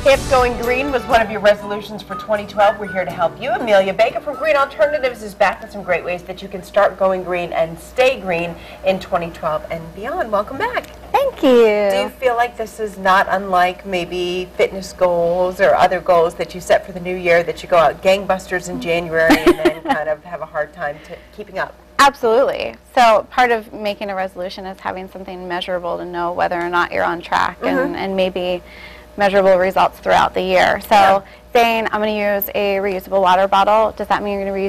If going green was one of your resolutions for 2012, we're here to help you. Amelia Baker from Green Alternatives is back with some great ways that you can start going green and stay green in 2012 and beyond. Welcome back. Thank you. Do you feel like this is not unlike maybe fitness goals or other goals that you set for the new year, that you go out gangbusters in January and then kind of have a hard time keeping up? Absolutely. So part of making a resolution is having something measurable to know whether or not you're on track and maybe measurable results throughout the year. So saying I'm going to use a reusable water bottle, does that mean you're going to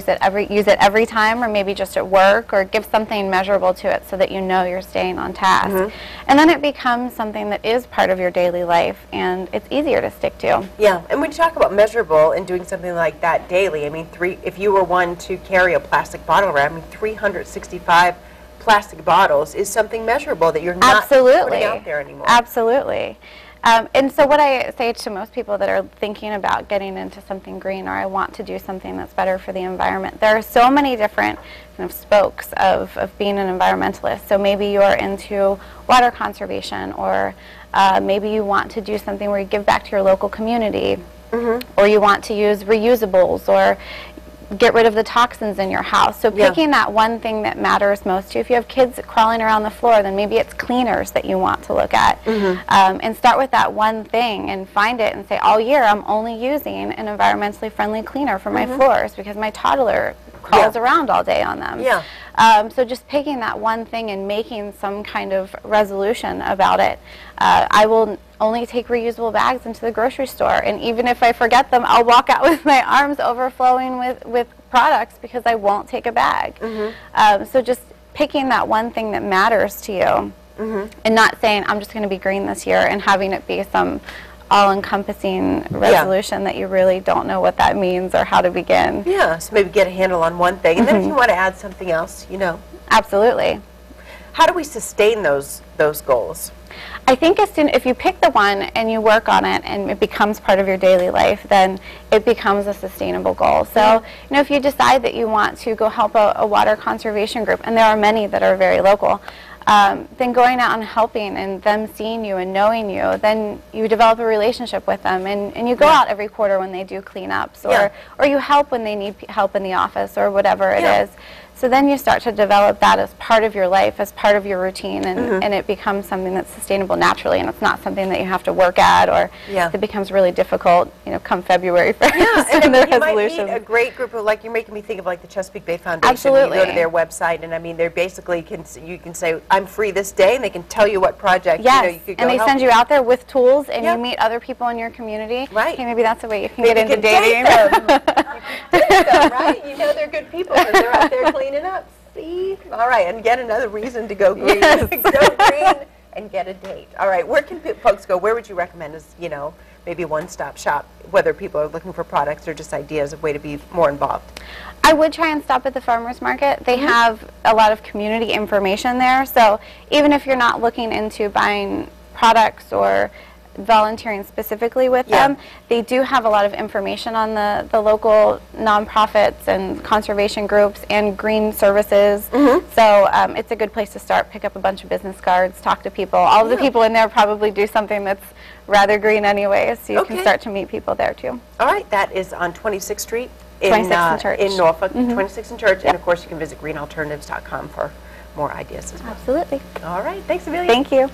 use it every time, or maybe just at work, or give something measurable to it so that you know you're staying on task? And then it becomes something that is part of your daily life and it's easier to stick to. Yeah, and when you talk about measurable and doing something like that daily, I mean, if you were one to carry a plastic bottle around, I mean, 365 plastic bottles is something measurable that you're not putting out there anymore. Absolutely. And so what I say to most people that are thinking about getting into something green, or I want to do something that's better for the environment, there are so many different kind of spokes of being an environmentalist. So maybe you're into water conservation, or maybe you want to do something where you give back to your local community, or you want to use reusables, or get rid of the toxins in your house. So picking that one thing that matters most to you. If you have kids crawling around the floor, then maybe it's cleaners that you want to look at. And start with that one thing and find it and say, all year I'm only using an environmentally friendly cleaner for my floors because my toddler crawls around all day on them. So just picking that one thing and making some kind of resolution about it. I will only take reusable bags into the grocery store, and even if I forget them, I'll walk out with my arms overflowing with products because I won't take a bag. So just picking that one thing that matters to you and not saying I'm just going to be green this year and having it be some all-encompassing resolution that you really don't know what that means or how to begin. Yeah, so maybe get a handle on one thing, and then if you want to add something else, you know. Absolutely. How do we sustain those goals? I think if you pick the one and you work on it and it becomes part of your daily life, then it becomes a sustainable goal. So, you know, if you decide that you want to go help a water conservation group, and there are many that are very local, then going out and helping and them seeing you and knowing you, then you develop a relationship with them, and you go out every quarter when they do cleanups, or you help when they need help in the office or whatever it is. So then you start to develop that as part of your life, as part of your routine, and it becomes something that's sustainable naturally, and it's not something that you have to work at, or it becomes really difficult, you know, come February 1st. And I mean, you might meet a great group of, like, you're making me think of like the Chesapeake Bay Foundation. Absolutely. You go to their website, and I mean, they're basically, you can say, I'm free this day, and they can tell you what project, you know, you could go and they help. Send you out there with tools, and you meet other people in your community. Okay, maybe that's a way you can get into dating. Right? You know they're good people because they're out there cleaning up. See? All right, and yet another reason to go green. Go green and get a date. All right, where can folks go? Where would you recommend as, you know, maybe a one-stop shop, whether people are looking for products or just ideas of way to be more involved? I would try and stop at the farmers market. They have a lot of community information there, so even if you're not looking into buying products or volunteering specifically with them, they do have a lot of information on the local nonprofits and conservation groups and green services. So it's a good place to start. Pick up a bunch of business cards, talk to people. All of the people in there probably do something that's rather green anyway, so you can start to meet people there too. All right, that is on 26th Street in Church. In Norfolk, 26th and Church, and of course you can visit greenalternatives.com for more ideas as well. Absolutely. All right, thanks Amelia. Thank you.